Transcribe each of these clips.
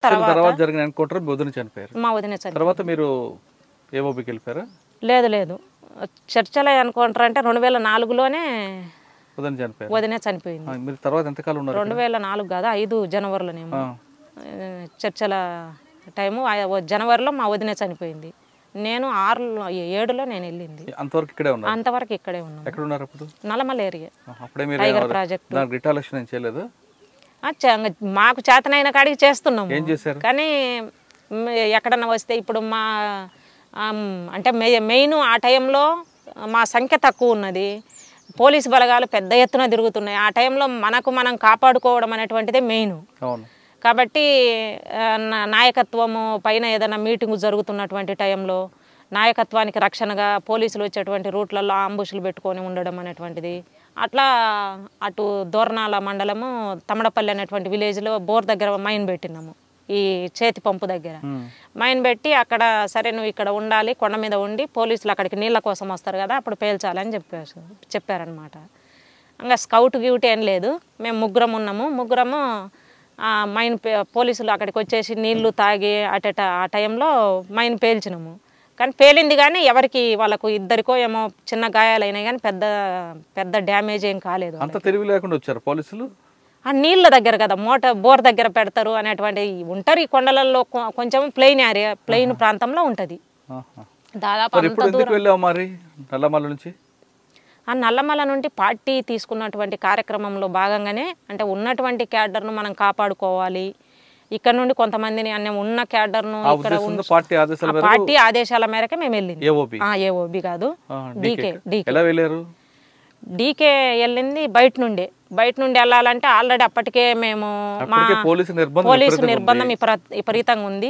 తర్వాత జరిగిన ఎన్కౌంటర్ వదిన చనిపోయారు. మా వదిన చనిపోయారు. తర్వాత మీరు ఏఓబికి వెళ్ళిపోయారా? లేదు లేదు, చర్చల ఎన్కౌంటర్ అంటే 2004లోనే వదిన చనిపోయింది. మీరు తర్వాత ఎంతకాలం ఉన్నారు? 2004 కాదు, 5 జనవరిలోనేమో చర్చల టైము. జనవరిలో మా వదిన చనిపోయింది. నేను 7లో నేను వెళ్ళింది. అంతవరకు ఇక్కడే ఉన్నా? అంతవరకు ఇక్కడే ఉన్నాను. ఎక్కడ ఉన్నారు అప్పుడు? నల్లమల ఏరియా, అప్పుడే మీరు టైగర్ ప్రాజెక్ట్. దానికి రిటాలియేషన్ ఏం చేయలేదు? మాకు చేతనైన కాడికి చేస్తున్నాము. ఏం చేశారు? కానీ ఎక్కడన్నా వస్తే ఇప్పుడు మా అంటే మెయిన్ ఆ టైంలో మా సంఖ్య తక్కువ ఉన్నది, పోలీసు బలగాలు పెద్ద ఎత్తున తిరుగుతున్నాయి. ఆ టైంలో మనం కాపాడుకోవడం అనేటువంటిదే మెయిన్. కాబట్టి నాయకత్వము పైన ఏదైనా మీటింగు జరుగుతున్నటువంటి టైంలో నాయకత్వానికి రక్షణగా పోలీసులు వచ్చేటువంటి రూట్లలో అంబుషులు పెట్టుకొని ఉండడం అనేటువంటిది. అట్లా అటు దోర్నాల మండలము తమడపల్లి అనేటువంటి విలేజ్లో బోర్ దగ్గర మైన్ పెట్టినాము, ఈ చేతి పంపు దగ్గర మైన్ పెట్టి అక్కడ సరే నువ్వు ఇక్కడ ఉండాలి, కొండ మీద ఉండి పోలీసులు అక్కడికి నీళ్ళ కోసం వస్తారు కదా అప్పుడు పేల్చాలని చెప్పారనమాట. ఇంకా స్కౌట్ గ్యూటీ ఏం లేదు, మేము ముగ్గురం ఉన్నాము. ముగ్గురము మైన్ పోలీసులు అక్కడికి వచ్చేసి నీళ్లు తాగి ఆ టైంలో మైన్ పేల్చినాము. కానీ పేలింది కానీ ఎవరికి వాళ్ళకు ఇద్దరికో ఏమో చిన్న గాయాలైనాయి కానీ పెద్ద డ్యామేజ్ ఏం కాలేదు. అంత తెలివి లేకుండా వచ్చారు పోలీసులు? ఆ నీళ్ళ దగ్గర కదా బోర్ దగ్గర పెడతారు అనేటువంటి ఉంటారు. ఈ కొండలలో కొంచెం ప్లెయిన్ ప్రాంతంలో ఉంటుంది. దాదాపు ఆ నల్లమల నుండి పార్టీ తీసుకున్నటువంటి కార్యక్రమంలో భాగంగానే అంటే ఉన్నటువంటి క్యాడర్ను మనం కాపాడుకోవాలి, ఇక్కడ నుండి కొంతమందిని ఉన్న క్యాడర్ను ఇక్కడ పార్టీ ఆదేశాల మేరకు మేము వెళ్ళింది. ఏఓబి కాదు, డీకే వెళ్ళింది బయట నుండి వెళ్ళాలంటే ఆల్రెడీ అప్పటికే మేము పోలీసు నిర్బంధం విపరీతంగా ఉంది.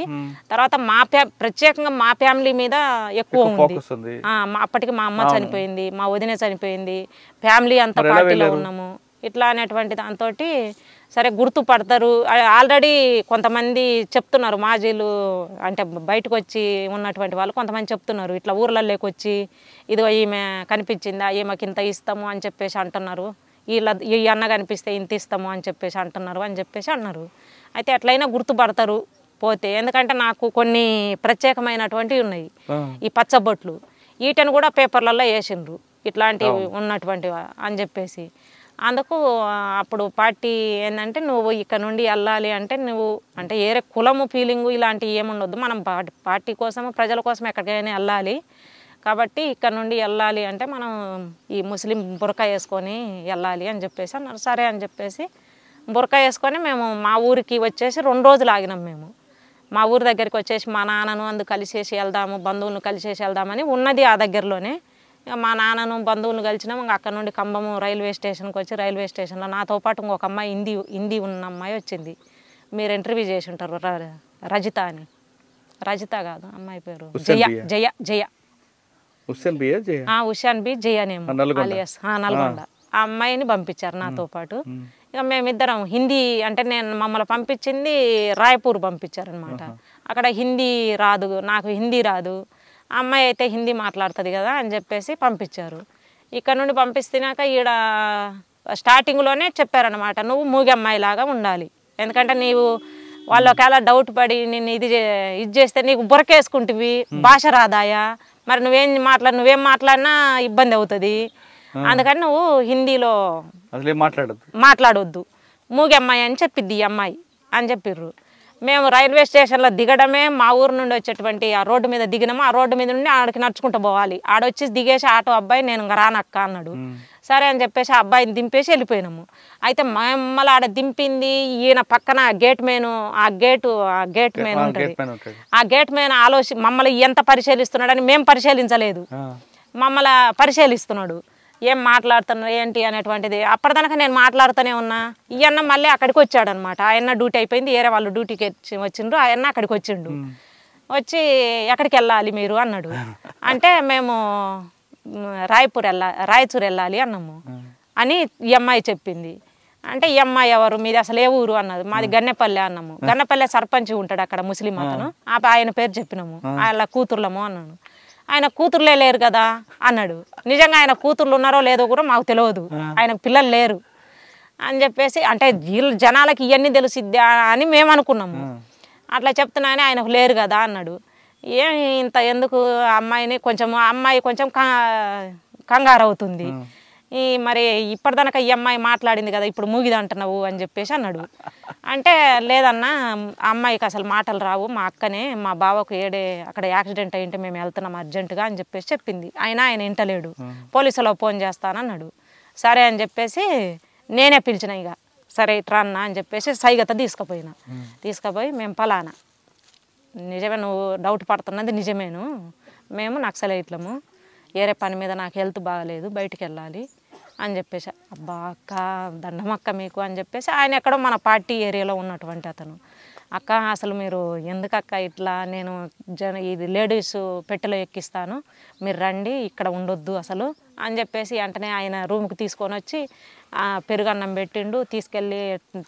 తర్వాత ప్రత్యేకంగా మా ఫ్యామిలీ మీద ఎక్కువ ఉంది. అప్పటికి మా అమ్మ చనిపోయింది, మా వదిన చనిపోయింది, ఫ్యామిలీ అంతా పార్టీలో ఉన్నాము. ఇట్లా అనేటువంటి దాంతో సరే గుర్తుపడతారు. ఆల్రెడీ కొంతమంది చెప్తున్నారు, మాజీలు అంటే బయటకు వచ్చి ఉన్నటువంటి వాళ్ళు కొంతమంది చెప్తున్నారు, ఇట్లా ఊర్లలోకి వచ్చి ఇదిగో ఈమె కనిపించిందా, ఈమెకి ఇంత ఇస్తాము అని చెప్పేసి అంటున్నారు, ఈ అన్న కనిపిస్తే ఇంత ఇస్తాము అని చెప్పేసి అన్నారు. అయితే ఎట్లయినా గుర్తుపడతారు పోతే, ఎందుకంటే నాకు కొన్ని ప్రత్యేకమైనటువంటివి ఉన్నాయి, ఈ పచ్చబొట్లు వీటిని కూడా పేపర్లలో వేసిండ్రు ఇట్లాంటివి ఉన్నటువంటివి అని చెప్పేసి. అందుకు అప్పుడు పార్టీ ఏంటంటే నువ్వు ఇక్కడ నుండి వెళ్ళాలి అంటే నువ్వు అంటే ఏరే కులము ఫీలింగు ఇలాంటివి ఏముండొద్దు, మనం పార్టీ కోసము ప్రజల కోసం ఎక్కడికైనా వెళ్ళాలి కాబట్టి ఇక్కడ నుండి వెళ్ళాలి అంటే మనం ఈ ముస్లిం బురకా వేసుకొని వెళ్ళాలి అని చెప్పేసి అన్నారు. సరే అని చెప్పేసి బురకా వేసుకొని మేము మా ఊరికి వచ్చేసి 2 రోజులు ఆగినాం. మేము మా ఊరి దగ్గరికి వచ్చేసి మా నాన్నను కలిసేసి వెళ్దాము, బంధువులను కలిసేసి వెళ్దామని ఉన్నది ఆ దగ్గరలోనే. మా నాన్నను బంధువులను కలిసినాం. ఇంకా అక్కడ నుండి కంబము రైల్వే స్టేషన్కి వచ్చి రైల్వే స్టేషన్లో నాతో పాటు ఇంకొక అమ్మాయి హిందీ ఉన్న అమ్మాయి వచ్చింది. మీరు ఇంటర్వ్యూ చేసి ఉంటారు, రజిత అని. రజిత కాదు అమ్మాయి పేరు జయ ఉషాన్ బి జయనేమో అలియాస్ నల్గొండ. ఆ అమ్మాయిని పంపించారు నాతో పాటు. ఇక మేమిద్దరం హిందీ అంటే మమ్మల్ని పంపించింది రాయ్పూర్ పంపించారనమాట. అక్కడ హిందీ రాదు, నాకు హిందీ రాదు, ఆ అమ్మాయి అయితే హిందీ మాట్లాడుతుంది కదా అని చెప్పేసి పంపించారు. ఇక్కడ నుండి పంపిస్తున్నాక ఈడ స్టార్టింగ్లోనే చెప్పారనమాట, నువ్వు మూగి అమ్మాయిలాగా ఉండాలి, ఎందుకంటే నీవు వాళ్ళు ఒకవేళ డౌట్ పడి నేను ఇది చేస్తే నీకు బురకేసుకుంటువి, భాష రాదాయా, మరి నువ్వేం మాట్లాడినా ఇబ్బంది అవుతుంది, అందుకని నువ్వు హిందీలో మాట్లాడొద్దు, మూగి అమ్మాయి అని చెప్పిద్ది ఈ అమ్మాయి అని చెప్పిర్రు. మేము రైల్వే స్టేషన్లో దిగడమే మా ఊరు నుండి వచ్చేటువంటి ఆ రోడ్డు మీద దిగినాము. ఆ రోడ్డు మీద నుండి ఆడికి నడుచుకుంటూ పోవాలి. ఆడొచ్చి దిగేసి ఆటో అబ్బాయి నేను ఇంకా రానక్క అన్నాడు. సరే అని చెప్పేసి ఆ అబ్బాయిని దింపేసి వెళ్ళిపోయినాము. అయితే మమ్మల్ని ఆడ దింపింది ఈయన పక్కన గేట్ మ్యాన్ ఉంటుంది. ఆ గేట్ మ్యాన్ మమ్మల్ని ఎంత పరిశీలిస్తున్నాడని మేము పరిశీలించలేదు, మమ్మల్ని పరిశీలిస్తున్నాడు, ఏం మాట్లాడుతున్నారు ఏంటి అనేటువంటిది. అప్పటిదాకా నేను మాట్లాడుతూనే ఉన్నా. ఈ అన్న మళ్ళీ అక్కడికి వచ్చాడు అనమాట. ఆయన డ్యూటీ అయిపోయింది, వేరే వాళ్ళు డ్యూటీకి వచ్చిండ్రు. ఆయన అక్కడికి వచ్చిండు. వచ్చి ఎక్కడికి వెళ్ళాలి మీరు అన్నాడు. అంటే మేము రాయచూరు వెళ్ళాలి అన్నాము అని ఈ అమ్మాయి చెప్పింది. అంటే ఈ అమ్మాయి ఎవరు, మీది అసలు ఏ ఊరు అన్నది. మాది గన్నెపల్లె అన్నాము. గన్నెపల్లె సర్పంచ్ ఉంటాడు అక్కడ ముస్లిం అతను, ఆయన పేరు చెప్పినాము. వాళ్ళ కూతుర్లము అన్నాను. ఆయన కూతుర్లే లేరు కదా అన్నాడు. నిజంగా ఆయన కూతుర్లు ఉన్నారో లేదో కూడా మాకు తెలియదు, ఆయనకు పిల్లలు లేరు అని చెప్పేసి. అంటే వీళ్ళు జనాలకి ఇవన్నీ తెలిసిద్దా అని మేము అనుకున్నాము. అట్లా చెప్తున్నానే ఆయనకు లేరు కదా అన్నాడు. ఏం ఇంత ఎందుకు అమ్మాయిని కొంచెం అమ్మాయి కొంచెం కంగారు అవుతుంది, ఈ మరి ఇప్పటిదాకా ఈ అమ్మాయి మాట్లాడింది కదా ఇప్పుడు మూగిదంటున్నావు అని చెప్పేసి అన్నాడు. అంటే లేదన్నా అమ్మాయికి అసలు మాటలు రావు, మా అక్కనే మా బావకు అక్కడ యాక్సిడెంట్ అయ్యింటే మేము వెళ్తున్నాం అర్జెంటుగా అని చెప్పేసి చెప్పింది. అయినా ఆయన ఇంటలేడు. పోలీసులకు ఫోన్ చేస్తానన్నాడు. సరే అని చెప్పేసి నేనే పిలిచిన, ఇక సరే ఇట్రా అన్న అని చెప్పేసి సైగత తీసుకుపోయి మేము పలానా నిజమే నువ్వు డౌట్ పడుతున్నది నిజమేను, మేము నక్సలైట్లము, వేరే పని మీద నాకు హెల్త్ బాగలేదు బయటికి వెళ్ళాలి అని చెప్పేసి. అబ్బా అక్క దండమక్క మీకు అని చెప్పేసి ఆయన ఎక్కడో మన పార్టీ ఏరియాలో ఉన్నటువంటి అతను, అక్క అసలు మీరు ఎందుకక్క ఇట్లా, నేను ఇది లేడీస్ పెట్టెలో ఎక్కిస్తాను మీరు రండి ఇక్కడ ఉండొద్దు అసలు అని చెప్పేసి వెంటనే ఆయన రూమ్కి తీసుకొని వచ్చి పెరుగన్నం పెట్టిండు, తీసుకెళ్ళి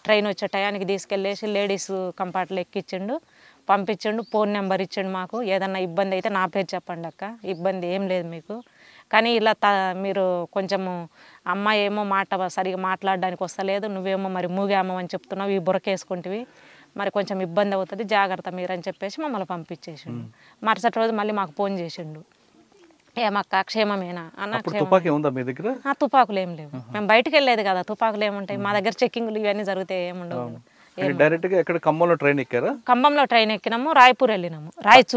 ట్రైన్ వచ్చే టయానికి తీసుకెళ్ళేసి లేడీస్ కంపార్ట్లో ఎక్కించిండు, పంపించిండు, ఫోన్ నెంబర్ ఇచ్చిండు మాకు, ఏదన్నా ఇబ్బంది అయితే నా పేరు చెప్పండి అక్క, ఇబ్బంది ఏం లేదు మీకు, కానీ ఇలా మీరు కొంచెము అమ్మాయి ఏమో సరిగా మాట్లాడడానికి వస్తలేదు, నువ్వేమో మరి మూగామో అని చెప్తున్నావు, ఈ బురకేసుకుంటివి, మరి కొంచెం ఇబ్బంది అవుతుంది జాగ్రత్త మీరు అని చెప్పేసి మమ్మల్ని పంపించేసిండు. మరుసటి రోజు మళ్ళీ మాకు ఫోన్ చేసిండు, ఏమక్క క్షేమమేనా అన్న. తుపాకులు ఏం లేవు, మేము బయటకు వెళ్ళేది కదా, తుపాకులు ఏముంటాయి మా దగ్గర, చెక్కింగ్లు ఇవన్నీ జరిగితే ఏముండవు. ఖమ్మంలో ట్రైన్ ఎక్కినాము, రాయచూర్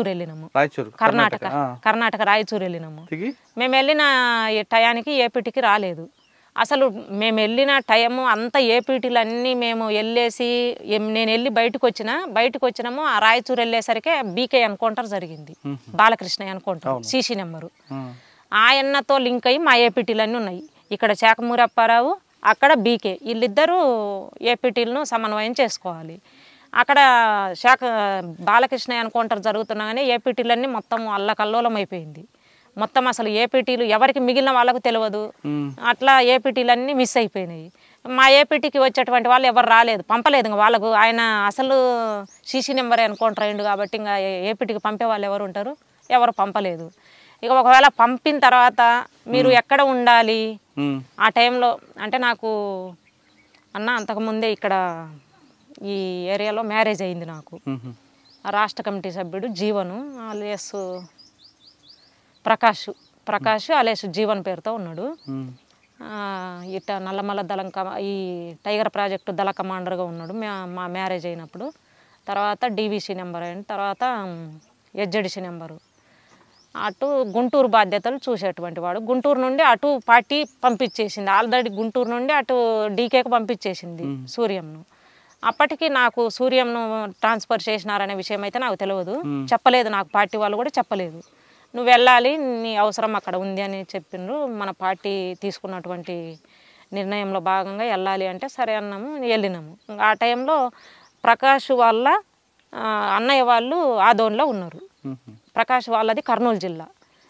వెళ్ళినాము కర్ణాటక రాయచూర్ వెళ్ళినాము. మేము వెళ్ళిన టయానికి ఏపీటీకి రాలేదు అసలు, మేము వెళ్ళిన టైము అంతా ఏపీటీలు అన్నీ మేము వెళ్ళేసి నేను వెళ్ళి బయటకు వచ్చినాము. ఆ రాయచూర్ వెళ్ళేసరికి బీకే ఎన్కౌంటర్ జరిగింది, బాలకృష్ణ ఎన్కౌంటర్ సీసీ నెంబరు, ఆయన్నతో లింక్ అయ్యి మా ఏపీటీలు అన్నీ ఉన్నాయి. ఇక్కడ శాఖమూరి అప్పారావు, అక్కడ బీకే, వీళ్ళిద్దరూ ఏపీటీలను సమన్వయం చేసుకోవాలి. అక్కడ బాలకృష్ణ ఎన్కౌంటర్ జరుగుతున్నాగానే ఏపీటీలన్నీ మొత్తం అల్లకల్లోలం అయిపోయింది. మొత్తం అసలు ఏపీటీలు ఎవరికి మిగిలిన వాళ్ళకు తెలియదు, అట్లా ఏపీటీలన్నీ మిస్ అయిపోయినాయి. మా ఏపీటీకి వచ్చేటువంటి వాళ్ళు ఎవరు రాలేదు, పంపలేదు ఇంకా వాళ్ళకు. ఆయన అసలు సీసీ నెంబర్ ఎన్కౌంటర్ అయ్యిండు కాబట్టి ఇంకా ఏపీటీకి పంపే వాళ్ళు ఎవరు ఉంటారు, ఎవరు పంపలేదు. ఇక ఒకవేళ పంపిన తర్వాత మీరు ఎక్కడ ఉండాలి ఆ టైంలో అంటే, నాకు అన్న అంతకుముందే ఇక్కడ ఈ ఏరియాలో మ్యారేజ్ అయింది నాకు, రాష్ట్ర కమిటీ సభ్యుడు జీవను అలియాస్ ప్రకాష్ అలియాస్ జీవన్ పేరుతో ఉన్నాడు. ఇట్లా నల్లమల్ల ఈ టైగర్ ప్రాజెక్టు దళ కమాండర్గా ఉన్నాడు మా మ్యారేజ్ అయినప్పుడు. తర్వాత డీవీసీ నెంబర్ అయిన తర్వాత హెచ్జెడిసి నెంబరు, అటు గుంటూరు బాధ్యతలు చూసేటువంటి వాడు. గుంటూరు నుండి అటు పార్టీ పంపించేసింది, ఆల్రెడీ గుంటూరు నుండి అటు డీకేకు పంపించేసింది సూర్యంను. అప్పటికి నాకు సూర్యంను ట్రాన్స్ఫర్ చేసినారనే విషయం అయితే నాకు తెలియదు, చెప్పలేదు నాకు, పార్టీ వాళ్ళు కూడా చెప్పలేదు. నువ్వు వెళ్ళాలి నీ అవసరం అక్కడ ఉంది అని చెప్పిండ్రు. మన పార్టీ తీసుకున్నటువంటి నిర్ణయంలో భాగంగా వెళ్ళాలి అంటే సరే అన్నాము, వెళ్ళినాము. ఆ టైంలో ప్రకాష్ వాళ్ళ అన్నయ్య వాళ్ళు ఆదోన్లో ఉన్నారు. ప్రకాష్ వాళ్ళది కర్నూలు జిల్లా,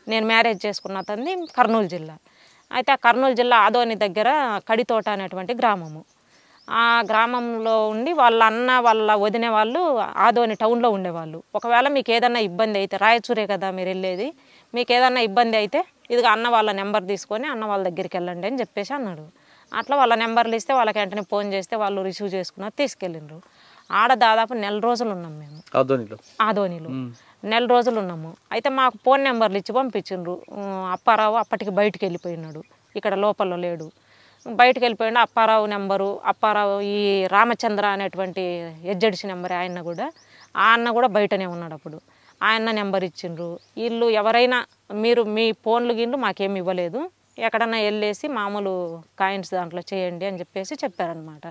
నేను మ్యారేజ్ చేసుకున్న అతన్ని కర్నూలు జిల్లా. అయితే ఆ కర్నూలు జిల్లా ఆదోని దగ్గర కడితోట అనేటువంటి గ్రామము. ఆ గ్రామంలో ఉండి వాళ్ళ అన్న వాళ్ళ వదిన వాళ్ళు ఆదోని టౌన్లో ఉండేవాళ్ళు. ఒకవేళ మీకు ఏదన్నా ఇబ్బంది అయితే, రాయచూరే కదా మీరు వెళ్ళేది, మీకు ఏదన్నా ఇబ్బంది అయితే ఇదిగా అన్న వాళ్ళ నెంబర్ తీసుకొని అన్న వాళ్ళ దగ్గరికి వెళ్ళండి అని చెప్పేసి అన్నాడు. అట్లా వాళ్ళ నెంబర్లు ఇస్తే వాళ్ళకి వెంటనే ఫోన్ చేస్తే వాళ్ళు రిసీవ్ చేసుకున్నారు, తీసుకెళ్ళిండ్రు. ఆడ దాదాపు 4 రోజులు ఉన్నాం మేము ఆదోనిలో 4 రోజులు ఉన్నాము. అయితే మాకు ఫోన్ నెంబర్లు ఇచ్చి పంపించిండ్రు. అప్పారావు అప్పటికి బయటికి వెళ్ళిపోయినాడు, ఇక్కడ లోపల లేడు, బయటికి వెళ్ళిపోయాడు. అప్పారావు నెంబరు, అప్పారావు ఈ రామచంద్ర అనేటువంటి హెచ్జెడిసి నెంబర్ ఆయన కూడా, ఆ అన్న కూడా బయటనే ఉన్నాడు అప్పుడు. ఆయన నెంబర్ ఇచ్చిండ్రు. వీళ్ళు ఎవరైనా మీరు మీ ఫోన్లు గిన్లు మాకేమి ఇవ్వలేదు, ఎక్కడన్నా వెళ్ళేసి మామూలు కాయిన్స్ దాంట్లో చేయండి అని చెప్పేసి చెప్పారనమాట.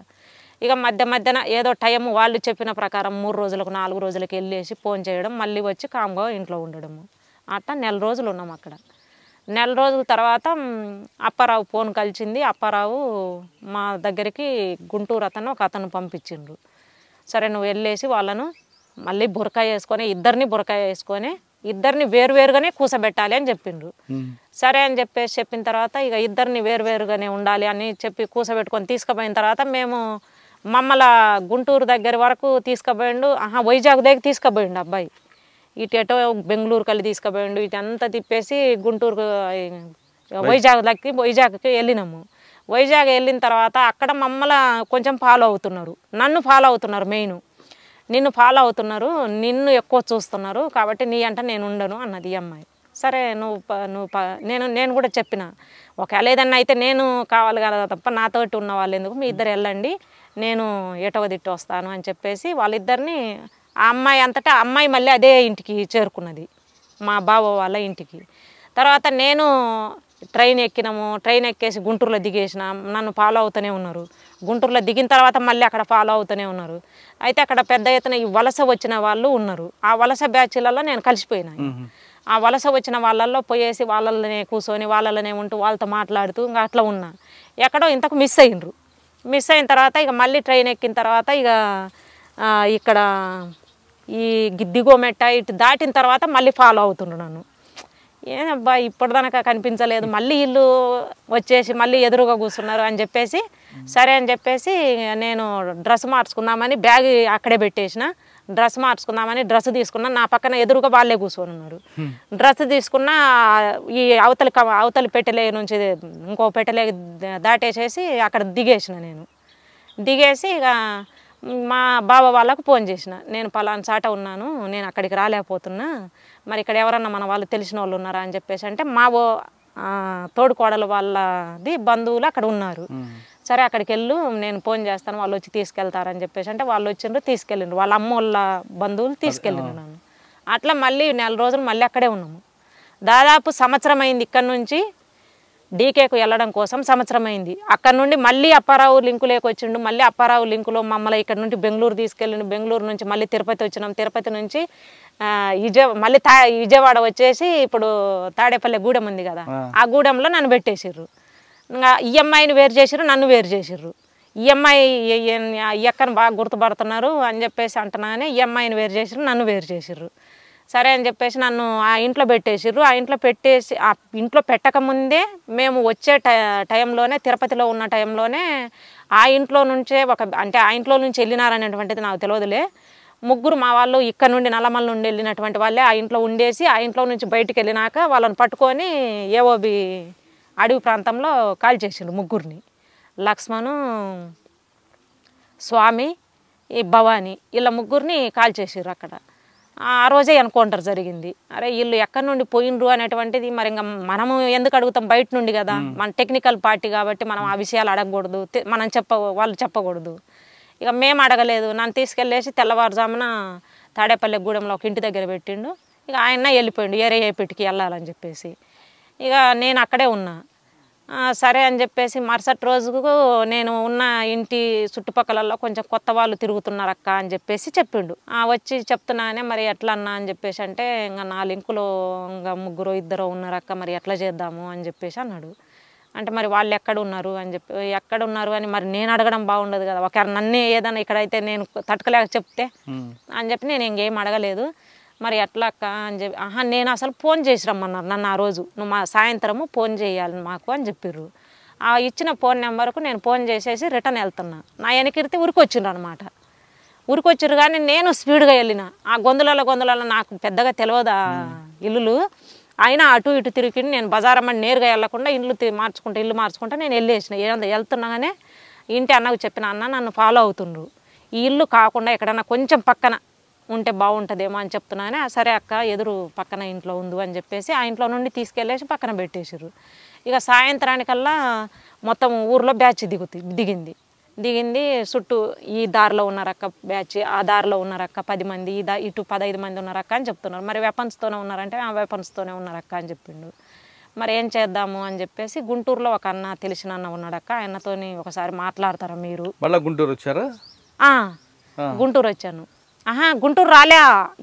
ఇక మధ్యన ఏదో టైం వాళ్ళు చెప్పిన ప్రకారం 3 రోజులకు 4 రోజులకు వెళ్ళేసి ఫోన్ చేయడం, మళ్ళీ వచ్చి కామ్గా ఇంట్లో ఉండడము. అట్లా 4 రోజులు ఉన్నాం అక్కడ. 4 రోజుల తర్వాత అప్పారావు ఫోన్ కలిసింది. అప్పారావు మా దగ్గరికి గుంటూరు ఒక అతను పంపించిండ్రు. సరే నువ్వు వెళ్ళేసి వాళ్ళను మళ్ళీ బురకాయ వేసుకొని ఇద్దరిని వేరువేరుగానే కూసబెట్టాలి అని చెప్పిండ్రు. సరే అని చెప్పిన తర్వాత ఇక ఇద్దరిని వేరువేరుగానే ఉండాలి అని చెప్పి కూసబెట్టుకొని తీసుకుపోయిన తర్వాత మేము మమ్మల్ని గుంటూరు దగ్గర వరకు తీసుకుపోయిండు. వైజాగ్ దగ్గర తీసుకుపోయిండు అబ్బాయి, ఇటు బెంగళూరు కల్లి తీసుకుపోయిండు, ఇటు అంతా తిప్పేసి గుంటూరు వైజాగ్కి వెళ్ళినాము. వైజాగ్ వెళ్ళిన తర్వాత అక్కడ మమ్మల్ని కొంచెం ఫాలో అవుతున్నారు, నన్ను ఫాలో అవుతున్నారు మెయిన్. నిన్ను ఫాలో అవుతున్నారు, నిన్ను ఎక్కువ చూస్తున్నారు, కాబట్టి నీ అంట నేను ఉండను అన్నది ఈ అమ్మాయి. సరే నేను కూడా చెప్పిన, ఒకవేళ ఏదన్నా అయితే నేను కావాలి కదా తప్ప నాతోటి ఉన్న వాళ్ళు ఎందుకు, మీ ఇద్దరు వెళ్ళండి, నేను ఎటవ దిట్టు వస్తాను అని చెప్పేసి వాళ్ళిద్దరిని ఆ అమ్మాయి అంతటా అమ్మాయి మళ్ళీ అదే ఇంటికి చేరుకున్నది, మా బావ వాళ్ళ ఇంటికి. తర్వాత నేను ట్రైన్ ఎక్కినాము, ట్రైన్ ఎక్కేసి గుంటూరులో దిగేసిన, నన్ను ఫాలో అవుతూనే ఉన్నారు. గుంటూరులో దిగిన తర్వాత మళ్ళీ అక్కడ ఫాలో అవుతూనే ఉన్నారు. అయితే అక్కడ పెద్ద ఎత్తున ఈ వలస వచ్చిన వాళ్ళు ఉన్నారు. ఆ వలస బ్యాచ్లలో నేను కలిసిపోయినా. ఆ వలస వచ్చిన వాళ్ళల్లో పోయేసి వాళ్ళనే కూర్చొని వాళ్ళనే ఉంటూ వాళ్ళతో మాట్లాడుతూ ఇంకా అట్లా ఉన్నా. ఎక్కడో ఇంతకు మిస్ అయినరు. మిస్ అయిన తర్వాత ఇక మళ్ళీ ట్రైన్ ఎక్కిన తర్వాత ఇక ఇక్కడ ఈ దిగోమెట్ట ఇటు దాటిన తర్వాత మళ్ళీ ఫాలో అవుతుండ్రు నన్ను. ఏనబ్బా ఇప్పటిదాకా కనిపించలేదు, మళ్ళీ ఇల్లు వచ్చేసి మళ్ళీ ఎదురుగా కూర్చున్నారు అని చెప్పేసి సరే అని చెప్పేసి నేను డ్రెస్ మార్చుకుందామని బ్యాగ్ అక్కడే పెట్టేసిన. డ్రెస్ మార్చుకుందామని డ్రెస్ తీసుకున్నా, నా పక్కన ఎదురుగా వాళ్ళే కూర్చొని ఉన్నారు. డ్రెస్ తీసుకున్నా ఈ అవతలి పెట్టెలే నుంచి ఇంకో పెట్టెలే దాటేసేసి అక్కడ దిగేసిన. నేను దిగేసి ఇక మా బావ వాళ్ళకు ఫోన్ చేసిన, నేను పలానా చాట ఉన్నాను, నేను అక్కడికి రాలేకపోతున్నా, మరి ఇక్కడ ఎవరన్నా మన వాళ్ళు తెలిసిన వాళ్ళు ఉన్నారా అని చెప్పేసి అంటే మా తోడుకోడలు వాళ్ళది బంధువులు అక్కడ ఉన్నారు. సరే అక్కడికి వెళ్ళు, నేను ఫోన్ చేస్తాను, వాళ్ళు వచ్చి తీసుకెళ్తారని చెప్పేసి అంటే వాళ్ళు వచ్చిండ్రు, తీసుకెళ్ళిండ్రు. వాళ్ళ అమ్మ వాళ్ళ బంధువులు తీసుకెళ్ళిండ్రు నన్ను. అట్లా మళ్ళీ 4 రోజులు మళ్ళీ అక్కడే ఉన్నాము. దాదాపు సంవత్సరం అయింది ఇక్కడ నుంచి డీకేకు వెళ్ళడం కోసం, సంవత్సరం అయింది. అక్కడ నుండి మళ్ళీ అప్పారావు లింకులోకి వచ్చిండు. మళ్ళీ అప్పారావు లింకులో మమ్మల్ని ఇక్కడ నుండి బెంగళూరు తీసుకెళ్ళిండు. బెంగళూరు నుంచి మళ్ళీ తిరుపతి వచ్చినాం. తిరుపతి నుంచి మళ్ళీ విజయవాడ వచ్చేసి ఇప్పుడు తాడేపల్లి గూడెం ఉంది కదా, ఆ గూడెంలో నన్ను పెట్టేసిర్రు. ఇంకా ఈఎంఐని వేరు చేసిర్రు, నన్ను వేరు చేసిర్రు. ఈఎంఐ ఎక్కని బాగా గుర్తుపడుతున్నారు అని చెప్పేసి అంటున్నానే ఈఎంఐని వేరు చేసిర్రు, నన్ను వేరు చేసిర్రు. సరే అని చెప్పేసి నన్ను ఆ ఇంట్లో పెట్టేసిర్రు. ఆ ఇంట్లో పెట్టేసి ఆ ఇంట్లో పెట్టకముందే మేము వచ్చే టైంలోనే, తిరుపతిలో ఉన్న టైంలోనే ఆ ఇంట్లో నుంచే అంటే ఆ ఇంట్లో నుంచి వెళ్ళినారనేటువంటిది నాకు తెలియదులే. 3 మా వాళ్ళు ఇక్కడ నుండి నల్లమల నుండి వెళ్ళినటువంటి వాళ్ళే ఆ ఇంట్లో ఉండేసి, ఆ ఇంట్లో నుంచి బయటికి వెళ్ళినాక వాళ్ళని పట్టుకొని ఏఓబి అడవి ప్రాంతంలో కాల్ చేసిండు 3ని. లక్ష్మణు, స్వామి, ఈ భవాని, వీళ్ళ 3ని కాల్ చేసిర్రు అక్కడ. ఆ రోజే ఎన్కౌంటర్ జరిగింది. అరే వీళ్ళు ఎక్కడి నుండి పోయినరు అనేటువంటిది మరి ఇంకా మనము ఎందుకు అడుగుతాం, బయట నుండి కదా, మన టెక్నికల్ పార్టీ కాబట్టి మనం ఆ విషయాలు అడగకూడదు, మనం వాళ్ళు చెప్పకూడదు. ఇక మేము అడగలేదు. నన్ను తీసుకెళ్ళేసి తెల్లవారుజామున తాడేపల్లి గూడెంలో ఒక ఇంటి దగ్గర పెట్టిండు. ఇక ఆయన వెళ్ళిపోయిండు ఏరేపేటకి వెళ్ళాలని చెప్పేసి. ఇక నేను అక్కడే ఉన్నా. సరే అని చెప్పేసి మరుసటి రోజుకు నేను ఉన్న ఇంటి చుట్టుపక్కలలో కొంచెం కొత్త వాళ్ళు తిరుగుతున్నారు అక్క అని చెప్పేసి చెప్పిండు. వచ్చి చెప్తున్నానే మరి ఎట్లా అన్నా అని చెప్పేసి అంటే ఇంకా నా లింకులో ఇంకా 2 ఉన్నారు అక్క, మరి ఎట్లా చేద్దాము అని చెప్పేసి అన్నాడు. అంటే మరి వాళ్ళు ఎక్కడ ఉన్నారు అని చెప్పి, ఎక్కడ ఉన్నారు అని మరి నేను అడగడం బాగుండదు కదా, ఒకవేళ నన్నే ఏదైనా ఇక్కడైతే నేను తట్టుకోలేక చెప్తే అని చెప్పి నేను ఇంకేం అడగలేదు. మరి ఎట్లా అక్క అని చెప్పి, నేను అసలు ఫోన్ చేసి రమ్మన్నారు నన్ను ఆ రోజు, నువ్వు మా సాయంత్రము ఫోన్ చేయాలి మాకు అని చెప్పిర్రు. ఆ ఇచ్చిన ఫోన్ నెంబర్కు నేను ఫోన్ చేసేసి రిటర్న్ వెళ్తున్నా. నా వెనకిరితే ఉరికొచ్చిండ్రు అనమాట. ఉరికొచ్చిర్రు కానీ నేను స్పీడ్గా వెళ్ళిన. ఆ గొంతులలో నాకు పెద్దగా తెలియదు ఆ ఇల్లులు, అయినా అటు ఇటు తిరిగి నేను బజారమ్మని నేరుగా వెళ్ళకుండా ఇల్లు మార్చుకుంటా నేను వెళ్ళేసిన. వెళ్తున్నాగానే ఇంటి అన్నకు చెప్పిన, అన్న నన్ను ఫాలో అవుతుండ్రు, ఈ ఇల్లు కాకుండా ఎక్కడన్నా కొంచెం పక్కన ఉంటే బాగుంటుందేమో అని చెప్తున్నానే. సరే అక్క ఎదురు పక్కన ఇంట్లో ఉంది అని చెప్పేసి ఆ ఇంట్లో నుండి తీసుకెళ్ళేసి పక్కన పెట్టేసారు. ఇక సాయంత్రానికల్లా మొత్తం ఊర్లో బ్యాచ్ దిగింది. చుట్టూ ఈ దారిలో ఉన్నారక్క బ్యాచ్, ఆ దారిలో ఉన్నారక్క 10 మంది, ఇటు 15 మంది ఉన్నారక్క అని చెప్తున్నారు. మరి వెపన్స్తోనే ఉన్నారంటే ఆ వెపన్స్తోనే ఉన్నారక్క అని చెప్పిండు. మరి ఏం చేద్దాము అని చెప్పేసి గుంటూరులో ఒక అన్న తెలిసిన అన్న ఉన్నాడక్క, ఆయనతోని ఒకసారి మాట్లాడతారా మీరు. మళ్ళీ గుంటూరు వచ్చారా? గుంటూరు వచ్చాను. గుంటూరు రాలే,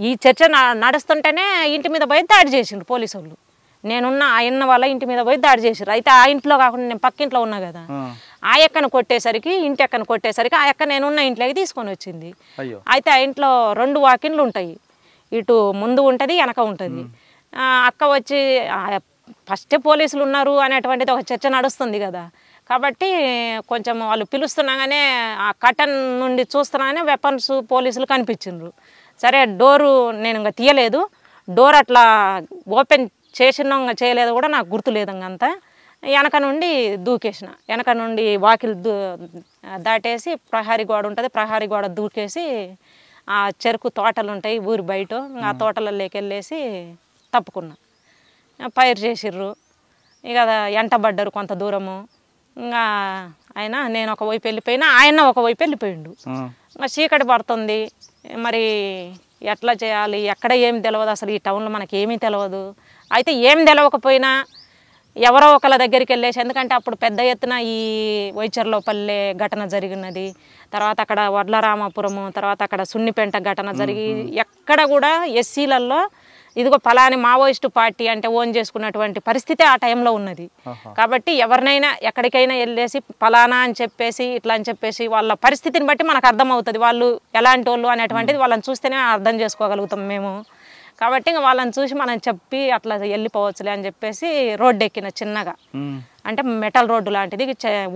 ఈ చర్చ నడుస్తుంటేనే ఇంటి మీద పోయి దాడి చేసిండ్రు పోలీసు వాళ్ళు. నేనున్న ఆయన వాళ్ళ ఇంటి మీద పోయి దాడి చేసారు. అయితే ఆ ఇంట్లో కాకుండా నేను పక్కింట్లో ఉన్నా కదా, ఆ ఎక్కను కొట్టేసరికి ఇంటి ఎక్కను కొట్టేసరికి ఆ ఎక్క నేనున్న ఇంట్లోకి తీసుకొని వచ్చింది. అయితే ఆ ఇంట్లో 2 వాకిన్లు ఉంటాయి, ఇటు ముందు ఉంటుంది వెనక ఉంటుంది. అక్క వచ్చి ఫస్టే పోలీసులు ఉన్నారు అనేటువంటిది ఒక చర్చ నడుస్తుంది కదా, కాబట్టి కొంచెం వాళ్ళు పిలుస్తున్నాగానే ఆ కటన్ నుండి చూస్తున్నాగానే వెపన్స్ పోలీసులు కనిపించిండ్రు. సరే డోరు నేను ఇంకా తీయలేదు, డోర్ అట్లా ఓపెన్ చేసినా ఇంకా చేయలేదు కూడా నాకు గుర్తులేదు. ఇంకంతా వెనక నుండి దూకేసిన, వెనక నుండి వాకిలు దాటేసి ప్రహారీ గోడ ఉంటుంది, ప్రహారీ గోడ దూకేసి ఆ చెరుకు తోటలు ఉంటాయి ఊరి బయట, ఆ తోటలలోకి వెళ్ళేసి తప్పుకున్నా. పైరు చేసిర్రు, ఇక ఎంటబడ్డారు కొంత దూరము. ఇంకా ఆయన నేను ఒకవైపు వెళ్ళిపోయినా, ఆయన ఒకవైపు వెళ్ళిపోయిండు. ఇంకా చీకటి పడుతుంది, మరి ఎట్లా చేయాలి, ఎక్కడ ఏం తెలియదు, అసలు ఈ టౌన్లో మనకి ఏమీ తెలియదు. అయితే ఏం తెలియకపోయినా ఎవరో ఒకళ్ళ దగ్గరికి వెళ్ళేసి, ఎందుకంటే అప్పుడు పెద్ద ఎత్తున ఈ వైచర్లపల్లె ఘటన జరిగినది, తర్వాత అక్కడ వడ్లరామాపురము, తర్వాత అక్కడ సున్నిపెంట ఘటన జరిగి ఎక్కడ కూడా ఎస్సీలలో ఇదిగో ఫలాని మావోయిస్టు పార్టీ అంటే ఓన్ చేసుకున్నటువంటి పరిస్థితి ఆ టైంలో ఉన్నది. కాబట్టి ఎవరినైనా ఎక్కడికైనా వెళ్ళేసి ఫలానా అని చెప్పేసి ఇట్లా అని చెప్పేసి వాళ్ళ పరిస్థితిని బట్టి మనకు అర్థమవుతుంది వాళ్ళు ఎలాంటి వాళ్ళు అనేటువంటిది. వాళ్ళని చూస్తేనే అర్థం చేసుకోగలుగుతాం మేము. కాబట్టి ఇంకా వాళ్ళని చూసి మనం చెప్పి అట్లా వెళ్ళిపోవచ్చులే అని చెప్పేసి రోడ్డు ఎక్కిన చిన్నగా, అంటే మెటల్ రోడ్డు లాంటిది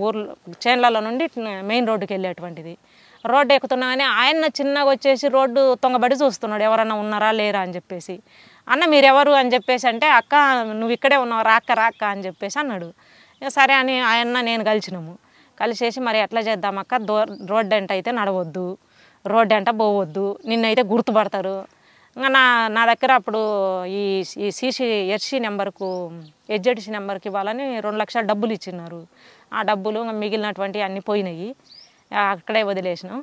ఊర్లో చేన్లలో నుండి మెయిన్ రోడ్డుకి వెళ్ళేటువంటిది. రోడ్డు ఎక్కుతున్నాగానే ఆయన చిన్నగా వచ్చేసి రోడ్డు తొంగబడి చూస్తున్నాడు ఎవరన్నా ఉన్నారా లేరా అని చెప్పేసి. అన్న మీరెవరు అని చెప్పేసి అంటే, అక్క నువ్వు ఇక్కడే ఉన్నావు రాక్క రాక్క అని చెప్పేసి అన్నాడు. సరే అని ఆయన నేను కలిసినాము. కలిసేసి మరి ఎట్లా చేద్దామక్క, రోడ్డు అంటే అయితే నడవద్దు, రోడ్డు అంటే పోవద్దు, నిన్నైతే గుర్తుపడతారు. ఇంకా నా దగ్గర అప్పుడు ఈ ఎస్సీ నెంబర్కు ఎడ్జెడ్సీ నెంబర్కి ఇవ్వాలని 2 లక్షల డబ్బులు ఇచ్చినారు. ఆ డబ్బులు ఇంకా మిగిలినటువంటి అన్నీ పోయినాయి, అక్కడే వదిలేసినాం.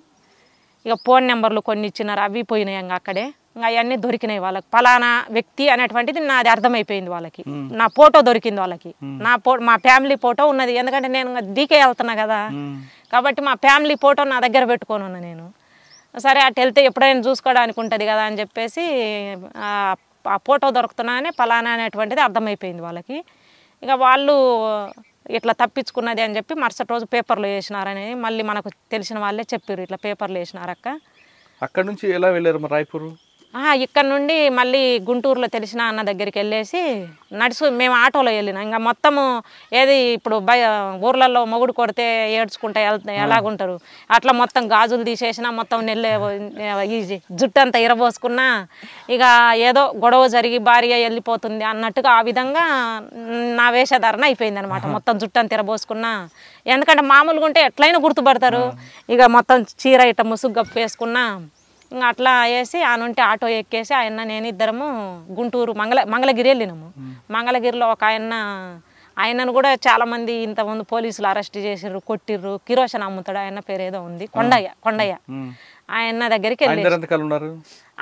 ఇక ఫోన్ నెంబర్లు కొన్ని ఇచ్చినారు, అవి పోయినాయి. ఇంకా అక్కడే ఇంకా అవన్నీ దొరికినాయి వాళ్ళకి. ఫలానా వ్యక్తి అనేటువంటిది నాది అర్థమైపోయింది వాళ్ళకి. నా ఫోటో దొరికింది వాళ్ళకి, మా ఫ్యామిలీ ఫోటో ఉన్నది. ఎందుకంటే నేను డీకే వెళ్తున్నా కదా, కాబట్టి మా ఫ్యామిలీ ఫోటో నా దగ్గర పెట్టుకొని ఉన్నా నేను. సరే అటు వెళ్తే ఎప్పుడైనా చూసుకోవడానికి ఉంటుంది కదా అని చెప్పేసి ఆ ఫోటో దొరుకుతున్నానే ఫలానా అనేటువంటిది అర్థమైపోయింది వాళ్ళకి. ఇక వాళ్ళు ఇట్లా తప్పించుకున్నది అని చెప్పి మరుసటి రోజు పేపర్లో వేసినారని మళ్ళీ మనకు తెలిసిన వాళ్ళే చెప్పారు, ఇట్లా పేపర్లో వేసినారక్క. అక్కడ నుంచి ఎలా వెళ్ళారు మరి రాయపూర్? ఇక్కడ నుండి మళ్ళీ గుంటూరులో తెలిసిన అన్న దగ్గరికి వెళ్ళేసి మేము ఆటోలో వెళ్ళినాం. ఇంకా మొత్తము ఏది ఇప్పుడు ఊర్లలో మొగుడు కొడితే ఏడ్చుకుంటా ఎలాగుంటారు అట్లా మొత్తం గాజులు తీసేసినా, మొత్తం ఈ జుట్టు అంతా ఇరబోసుకున్నా, ఇక ఏదో గొడవ జరిగి భార్య వెళ్ళిపోతుంది అన్నట్టుగా ఆ విధంగా నా వేషధారణ అయిపోయింది అనమాట. మొత్తం జుట్టు అంతా ఇరబోసుకున్నా, ఎందుకంటే మామూలుగా ఉంటే ఎట్లయినా గుర్తుపడతారు. ఇక మొత్తం చీర ఇట్ట ముసుగు వేసుకున్నా, ఇంకా అట్లా వేసి ఆ నుండి ఆటో ఎక్కేసి ఆయన నేను ఇద్దరము గుంటూరు మంగళగిరి వెళ్ళినాము. మంగళగిరిలో ఒక ఆయనను కూడా చాలామంది ఇంతకుముందు పోలీసులు అరెస్ట్ చేసిర్రు, కొట్టిర్రు. కిరోషన్ అమ్ముతాడు, ఆయన పేరు ఏదో ఉంది, కొండయ్య. ఆయన దగ్గరికి వెళ్ళి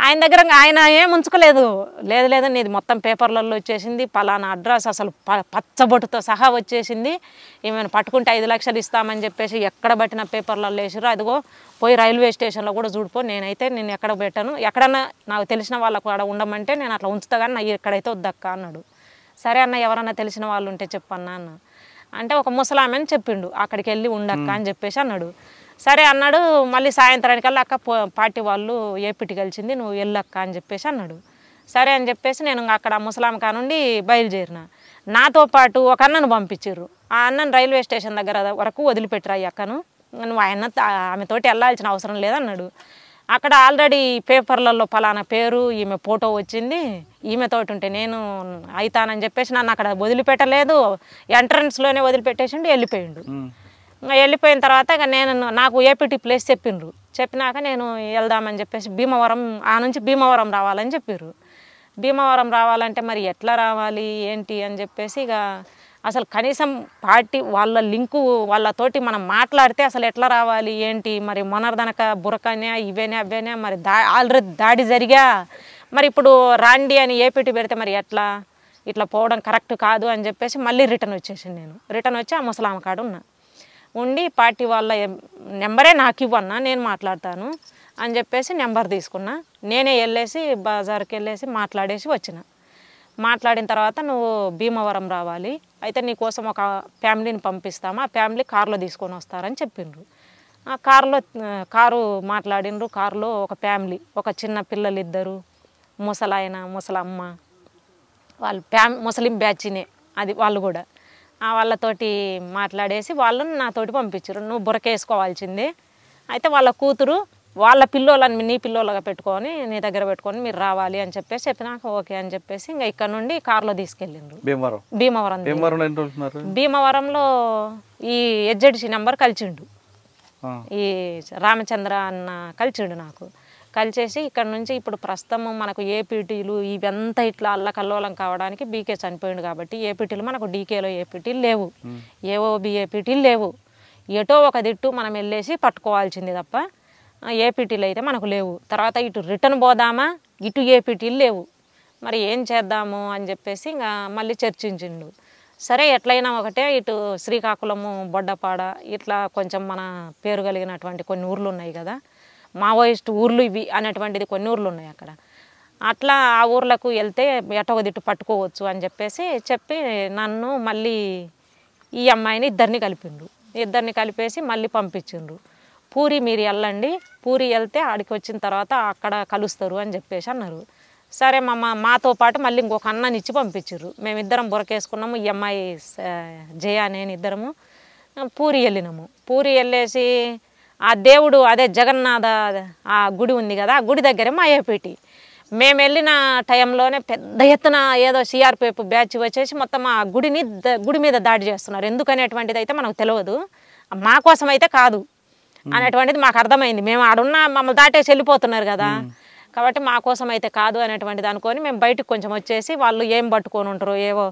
ఆయన దగ్గర ఆయన ఏం ఉంచుకోలేదు. లేదు నీది మొత్తం పేపర్లలో వచ్చేసింది, పలానా అడ్రస్ అసలు పచ్చబొట్టుతో సహా వచ్చేసింది, ఏమైనా పట్టుకుంటే 5 లక్షలు ఇస్తామని చెప్పేసి ఎక్కడ పట్టిన పేపర్లలో వేసిర్రు. అదిగో పోయి రైల్వే స్టేషన్లో కూడా చూడిపో, నేనైతే నేను ఎక్కడ పెట్టాను, ఎక్కడన్నా నాకు తెలిసిన వాళ్ళకు అక్కడ ఉండమంటే నేను అట్లా ఉంచుతా కానీ నాకు ఎక్కడైతే వద్దక్క అన్నాడు. సరే అన్న ఎవరన్నా తెలిసిన వాళ్ళు ఉంటే చెప్పన్నా అన్న అంటే, ఒక ముసలామెని చెప్పిండు, అక్కడికి వెళ్ళి ఉండక్క అని చెప్పేసి అన్నాడు. సరే అన్నాడు. మళ్ళీ సాయంత్రానికల్లా అక్క పార్టీ వాళ్ళు ఏపీటీ కలిసింది, నువ్వు వెళ్ళక్క అని చెప్పేసి అన్నాడు. సరే అని చెప్పేసి నేను అక్కడ ముసలాం కా నుండి బయలుదేరిన. నాతో పాటు ఒక అన్నను పంపించారు. ఆ అన్నను రైల్వే స్టేషన్ దగ్గర వరకు వదిలిపెట్టరా ఈ అక్కను, నువ్వు ఆమెతోటి వెళ్ళాల్సిన అవసరం లేదన్నాడు. అక్కడ ఆల్రెడీ పేపర్లలో ఫలానా పేరు ఈమె ఫోటో వచ్చింది, ఈమెతోటి ఉంటే నేను అవుతానని చెప్పేసి నన్ను అక్కడ వదిలిపెట్టలేదు, ఎంట్రన్స్లోనే వదిలిపెట్టేసిండు, వెళ్ళిపోయిండు. ఇంకా వెళ్ళిపోయిన తర్వాత ఇక నాకు ఏపీటీ ప్లేస్ చెప్పిండ్రు. చెప్పినాక నేను వెళ్దామని చెప్పేసి భీమవరం, ఆ నుంచి భీమవరం రావాలని చెప్పారు. భీమవరం రావాలంటే మరి ఎట్లా రావాలి ఏంటి అని చెప్పేసి ఇక అసలు కనీసం పార్టీ వాళ్ళ లింకు వాళ్ళతోటి మనం మాట్లాడితే అసలు ఎట్లా రావాలి ఏంటి, మరి మొనర్దనక బురకనే ఇవేనే అవేనే, మరి ఆల్రెడీ దాడి జరిగా, మరి ఇప్పుడు రాండి అని ఏపీటీ పెడితే మరి ఎట్లా, ఇట్లా పోవడం కరెక్ట్ కాదు అని చెప్పేసి మళ్ళీ రిటర్న్ వచ్చేసాను. నేను రిటర్న్ వచ్చి ఆ ముసలామ కాడ ఉన్నా. ఉండి పార్టీ వాళ్ళ నెంబరే నాకు ఇవ్వన్నా, నేను మాట్లాడతాను అని చెప్పేసి నెంబర్ తీసుకున్నా. నేనే వెళ్ళేసి బజార్కి వెళ్ళేసి మాట్లాడేసి వచ్చిన. మాట్లాడిన తర్వాత నువ్వు భీమవరం రావాలి, అయితే నీకోసం ఒక ఫ్యామిలీని పంపిస్తాము, ఆ ఫ్యామిలీ కారులో తీసుకొని వస్తారని చెప్పిండ్రు. ఆ కారు మాట్లాడిండ్రు. కారులో ఒక ఫ్యామిలీ, ఒక చిన్న పిల్లలు 2, ముసలాయన ముసలమ్మ, వాళ్ళు ముస్లిం బ్యాచ్నే అది వాళ్ళు కూడా. వాళ్ళతోటి మాట్లాడేసి వాళ్ళని నాతోటి పంపించారు. నువ్వు బురకేసుకోవాల్సిందే, అయితే వాళ్ళ కూతురు వాళ్ళ పిల్లోళ్ళని నీ పిల్లోళ్ళగా పెట్టుకొని నీ దగ్గర పెట్టుకొని మీరు రావాలి అని చెప్పేసి చెప్పినాక ఓకే అని చెప్పేసి ఇంకా ఇక్కడ నుండి కారులో తీసుకెళ్ళిండ్రు భీమవరంలో. ఈ ఎడ్జెడ్సీ నెంబర్ కలిసిండు, ఈ రామచంద్ర అన్న కలిసిండు నాకు. కలిసేసి ఇక్కడ నుంచి ఇప్పుడు ప్రస్తుతం మనకు ఏపీటీలు ఇవంతా ఇట్లా అల్లకల్లోలం కావడానికి బీకే చనిపోయింది కాబట్టి ఏపీటీలు మనకు డీకేలో ఏపీటీలు లేవు, ఏఓబి ఏపీటీలు లేవు. ఎటో ఒక దిట్టు మనం వెళ్ళేసి పట్టుకోవాల్సింది తప్ప ఏపీటీలు అయితే మనకు లేవు. తర్వాత ఇటు రిటర్న్ పోదామా, ఇటు ఏపీటీలు లేవు. మరి ఏం చేద్దాము అని చెప్పేసి ఇంకా మళ్ళీ చర్చించిండు. సరే ఎట్లయినా ఒకటే ఇటు శ్రీకాకుళము, బొడ్డపాడ ఇట్లా కొంచెం మన పేరు కలిగినటువంటి కొన్ని ఊర్లు ఉన్నాయి కదా, మావోయిస్ట్ ఊర్లు ఇవి అనేటువంటిది కొన్ని ఊర్లు ఉన్నాయి అక్కడ. అట్లా ఆ ఊర్లకు వెళ్తే ఎటొక దిట్టు పట్టుకోవచ్చు అని చెప్పి నన్ను మళ్ళీ ఈ అమ్మాయిని ఇద్దరిని కలిపిండ్రు. ఇద్దరిని కలిపేసి మళ్ళీ పంపించిండ్రు. పూరి మీరు వెళ్ళండి, పూరి వెళ్తే ఆడికి వచ్చిన తర్వాత అక్కడ కలుస్తారు అని చెప్పేసి అన్నారు. సరే మాతో పాటు మళ్ళీ ఇంకొక అన్నని ఇచ్చి పంపించారు. మేమిద్దరం బురకేసుకున్నాము. ఈ అమ్మాయి జయ నేను ఇద్దరము పూరి వెళ్ళినాము. పూరి వెళ్ళేసి ఆ దేవుడు అదే జగన్నాథ ఆ గుడి ఉంది కదా, ఆ గుడి దగ్గరే మా ఏపీటీ. మేము వెళ్ళిన టైంలోనే పెద్ద ఎత్తున ఏదో సిఆర్పిఎఫ్ బ్యాచ్ వచ్చేసి మొత్తం ఆ గుడి మీద దాడి చేస్తున్నారు. ఎందుకనేటువంటిది అయితే మనకు తెలియదు, మా కోసం అయితే కాదు అనేటువంటిది మాకు అర్థమైంది. మేము ఆడున్న మమ్మల్ని దాటేసి వెళ్ళిపోతున్నారు కదా, కాబట్టి మా కోసం అయితే కాదు అనేటువంటిది అనుకొని మేము బయటకు కొంచెం వచ్చేసి వాళ్ళు ఏం పట్టుకొని ఉంటారు, ఏవో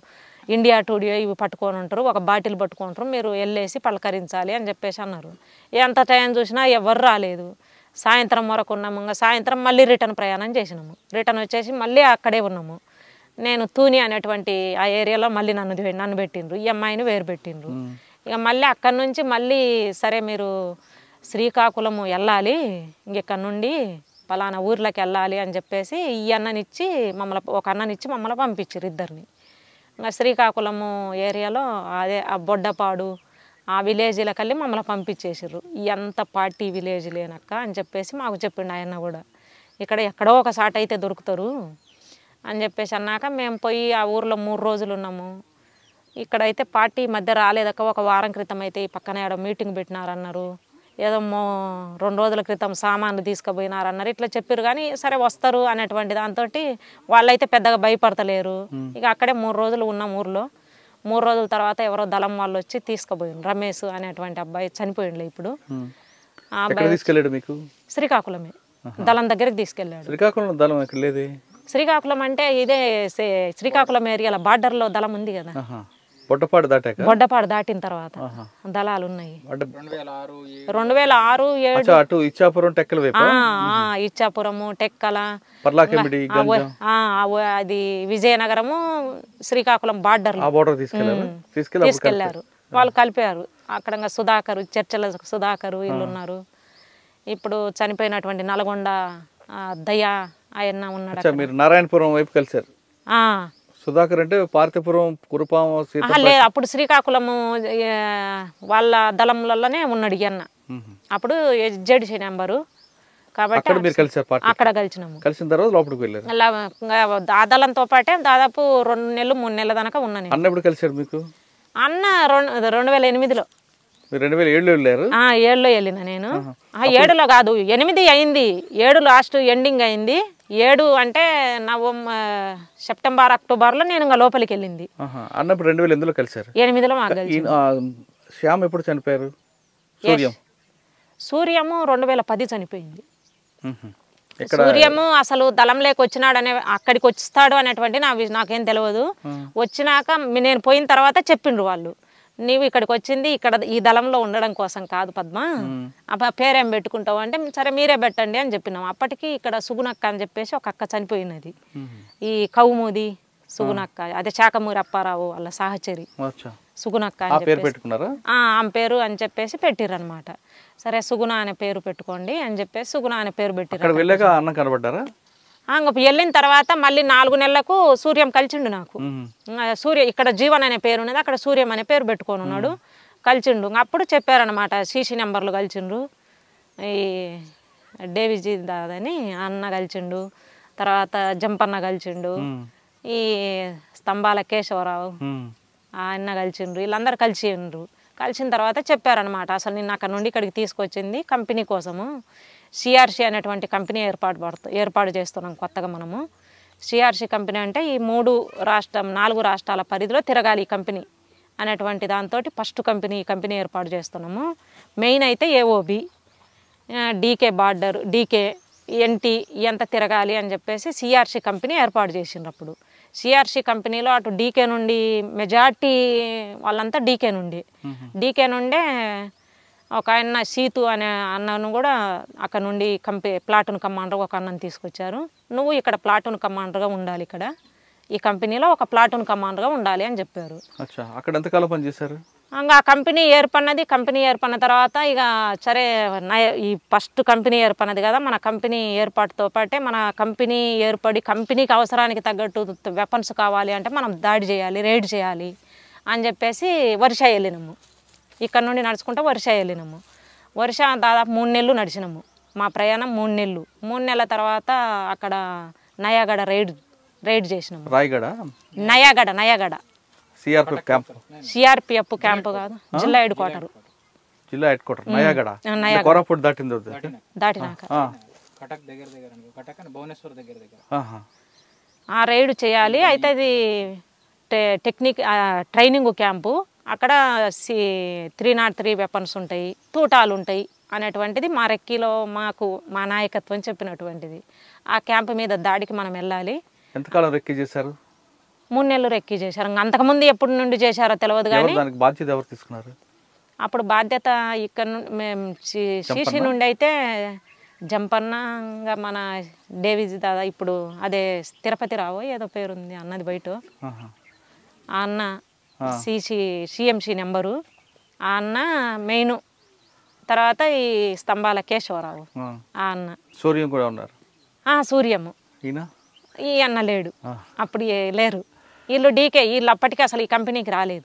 ఇండియా టుడియో ఇవి పట్టుకొని ఉంటారు, ఒక బాటిల్ పట్టుకుంటారు, మీరు వెళ్ళేసి పలకరించాలి అని చెప్పేసి అన్నారు. ఎంత టైం చూసినా ఎవరు రాలేదు. సాయంత్రం వరకు ఉన్నాము. ఇంకా సాయంత్రం మళ్ళీ రిటర్న్ ప్రయాణం చేసినాము. రిటర్న్ వచ్చేసి మళ్ళీ అక్కడే ఉన్నాము. నేను తూని అనేటువంటి ఆ ఏరియాలో మళ్ళీ నన్ను పెట్టిండ్రు, ఈ అమ్మాయిని వేరు పెట్టిండ్రు. ఇక మళ్ళీ అక్కడి నుంచి మళ్ళీ సరే మీరు శ్రీకాకుళము వెళ్ళాలి, ఇంకెక్కడ నుండి పలానా ఊర్లోకి వెళ్ళాలి అని చెప్పేసి ఈ అన్ననిచ్చి ఒక అన్ననిచ్చి మమ్మల్ని పంపించారు ఇద్దరిని. ఇంకా శ్రీకాకుళము ఏరియాలో అదే ఆ బొడ్డపాడు ఆ విలేజ్లకు వెళ్ళి మమ్మల్ని పంపించేసారు. ఎంత పార్టీ విలేజ్ లేనక్క అని చెప్పేసి మాకు చెప్పిండు ఆయన కూడా. ఇక్కడ ఎక్కడో ఒక సాట అయితే దొరుకుతారు అని చెప్పేసి అన్నాక మేము పోయి ఆ ఊర్లో 3 రోజులు ఉన్నాము. ఇక్కడైతే పార్టీ మధ్య రాలేదక్క. ఒక వారం క్రితం అయితే ఈ పక్కన ఏడో మీటింగ్ పెట్టినారన్నారు, ఏదో 2 రోజుల క్రితం సామాన్లు తీసుకుపోయినారన్నారు, ఇట్లా చెప్పారు. కానీ సరే వస్తారు అనేటువంటి దాంతో వాళ్ళైతే పెద్దగా భయపడతలేరు. ఇక అక్కడే 3 రోజులు ఉన్నాం ఊర్లో. 3 రోజుల తర్వాత ఎవరో దళం వాళ్ళు వచ్చి తీసుకుపోయారు. రమేష్ అనేటువంటి అబ్బాయి చనిపోయిండు ఇప్పుడు. ఆ అబ్బాయి శ్రీకాకుళమే దళం దగ్గరికి తీసుకెళ్ళాడు. శ్రీకాకుళం దళం ఎక్కడ లేదు? శ్రీకాకుళం అంటే ఇదే శ్రీకాకుళం ఏరియాలో బార్డర్లో దళం ఉంది కదా, బొడ్డపాడు దాటిన తర్వాత దళాలు ఉన్నాయి. 2006, 2007 ఇచ్చాపురము, టెక్కల, అది విజయనగరము, శ్రీకాకుళం బార్డర్ తీసుకెళ్లారు. వాళ్ళు కలిపారు. అక్కడ సుధాకర్, చర్చల సుధాకర్ వీళ్ళు ఉన్నారు. ఇప్పుడు చనిపోయినటువంటి నల్గొండ దయా ఆయన ఉన్నాడు. మీరు నారాయణపురం వైపు కలిసారు. సుధాకర్ అంటే పార్తీపురం, కురుపాం లేదు, అప్పుడు శ్రీకాకుళము వాళ్ళ దళంలలోనే ఉన్నాడు ఈ అన్న. అప్పుడు జడ్సీ నెంబరు కాబట్టి అక్కడ కలిసినాము. కలిసిన తర్వాత లోపలికి వెళ్ళారు. ఆ దళంతో పాటే దాదాపు 2 నెలలు 3 నెలల దాకా ఉన్నాను. అన్న ఎప్పుడు కలిసారు మీకు? అన్న 2008లో. 2007లో వెళ్ళారు? 7లో వెళ్ళిన నేను. 7లో కాదు, 8 అయింది. 7 లాస్ట్ ఎండింగ్ అయింది. 7 అంటే సెప్టెంబర్, అక్టోబర్లో నేను ఇంకా లోపలికి వెళ్ళింది. అన్నప్పుడు 2008లో కలిసారు. 8లో మాకు కలిసి. శ్యామ్ ఎప్పుడు చనిపోయారు? సూర్యము 2010 చనిపోయింది. సూర్యము అసలు దళం లేక వచ్చినాడనే, అక్కడికి వస్తాడు అనేటువంటి నాకేం తెలియదు. వచ్చినాక నేను పోయిన తర్వాత చెప్పిండ్రు వాళ్ళు, నీవు ఇక్కడికి వచ్చింది ఇక్కడ ఈ దళంలో ఉండడం కోసం కాదు పద్మ, పేరేం పెట్టుకుంటావు అంటే సరే మీరే పెట్టండి అని చెప్పినాం. అప్పటికి ఇక్కడ సుగునక్క అని చెప్పేసి ఒక అక్క చనిపోయినది, ఈ కౌముది సుగునక్క, అదే శాఖమూరి అప్పారావు వాళ్ళ సహచరి సుగునక్క అని చెప్పేసి ఆమె పేరు అని చెప్పేసి పెట్టిర్రు అనమాట. సరే సుగుణ అనే పేరు పెట్టుకోండి అని చెప్పేసి సుగుణ అనే పేరు పెట్టిర్రు. వెళ్ళిన తర్వాత మళ్ళీ 4 నెలలకు సూర్యం కలిసిండు నాకు. సూర్య ఇక్కడ జీవన్ అనే పేరు ఉన్నది, అక్కడ సూర్యం అనే పేరు పెట్టుకొని ఉన్నాడు, కలిసిండు. అప్పుడు చెప్పారనమాట, సీసీ నెంబర్లు కలిసిండ్రు, ఈ డేవిజీ దాదని అన్న కలిసిండు, తర్వాత జంపన్న కలిసిండు, ఈ స్తంభాల కేశవరావు అన్న కలిసిండ్రు, వీళ్ళందరూ కలిసిండ్రు. కలిసిన తర్వాత చెప్పారనమాట, అసలు నిన్న అక్కడ నుండి ఇక్కడికి తీసుకొచ్చింది కంపెనీ కోసము, సిఆర్సి అనేటువంటి కంపెనీ ఏర్పాటు చేస్తున్నాం కొత్తగా మనము. సిఆర్సి కంపెనీ అంటే ఈ 4 రాష్ట్రాల పరిధిలో తిరగాలి ఈ కంపెనీ అనేటువంటి దాంతో ఫస్ట్ కంపెనీ ఈ కంపెనీ ఏర్పాటు చేస్తున్నాము. మెయిన్ అయితే AOB, DK border, DK NT ఎంత తిరగాలి అని చెప్పేసి సిఆర్సి కంపెనీ ఏర్పాటు చేసిండ్రు. అప్పుడు సిఆర్సి కంపెనీలో అటు డీకే నుండి మెజార్టీ వాళ్ళంతా డీకే నుండే ఒక ఆయన సీతు అనే అన్నను కూడా అక్కడ నుండి ప్లాటూన్ కమాండర్ ఒక అన్నను తీసుకొచ్చారు. నువ్వు ఇక్కడ ప్లాటూన్ కమాండర్గా ఉండాలి, ఇక్కడ ఈ కంపెనీలో ఒక ప్లాటూన్ కమాండర్గా ఉండాలి అని చెప్పారు. అక్కడ ఎంతకాలం పనిచేశారు? ఇంకా కంపెనీ ఏర్పడిన తర్వాత ఇక సరే ఈ ఫస్ట్ కంపెనీ ఏర్పడినది కదా, మన కంపెనీ ఏర్పాటుతో పాటే మన కంపెనీ ఏర్పడి కంపెనీకి అవసరానికి తగ్గట్టు వెపన్స్ కావాలి అంటే మనం దాడి చేయాలి, రైడ్ చేయాలి అని చెప్పేసి వర్ష వెళ్ళినాము. ఇక్కడ నుండి నడుచుకుంటూ వర్ష వెళ్ళినాము. వర్ష దాదాపు 3 నెలలు నడిచినాము. మా ప్రయాణం 3 నెలలు. 3 నెలల తర్వాత అక్కడ నయాగడ రైడ్ చేసినాము. నయాగడ సిఆర్పిఎఫ్ క్యాంపు కాదు, జిల్లా హెడ్ క్వార్టర్. దాటినాక ఆ రైడ్ చేయాలి. అయితే అది ట్రైనింగ్ క్యాంపు. అక్కడ 303 వెపన్స్ ఉంటాయి, తూటాలు ఉంటాయి అనేటువంటిది మా రెక్కీలో మా నాయకత్వం చెప్పినటువంటిది. ఆ క్యాంపు మీద దాడికి మనం వెళ్ళాలి. ఎంతకాలం రెక్కీ చేశారు? 3 నెలలు రెక్కీ చేశారు. అంతకుముందు ఎప్పటి నుండి చేశారో తెలియదు కానీ బాధ్యత ఎవరు తీసుకున్నారు? అప్పుడు బాధ్యత ఇక్కడ మేము సీసీ నుండి అయితే జంపన్నగా మన డేవిజ్ దాదా, ఇప్పుడు అదే తిరుపతి రావో ఏదో పేరుంది అన్నది బయట, ఆ అన్న సిఎంసి నెంబరు, ఆ అన్న మెయిన్. తర్వాత ఈ స్తంభాల కేశవరావు ఆ అన్న. సూర్యం కూడా ఉన్నారు. సూర్యము ఈ అన్న లేడు, అప్పుడు లేరు. వీళ్ళు డీకే, వీళ్ళు అప్పటికి అసలు ఈ కంపెనీకి రాలేదు.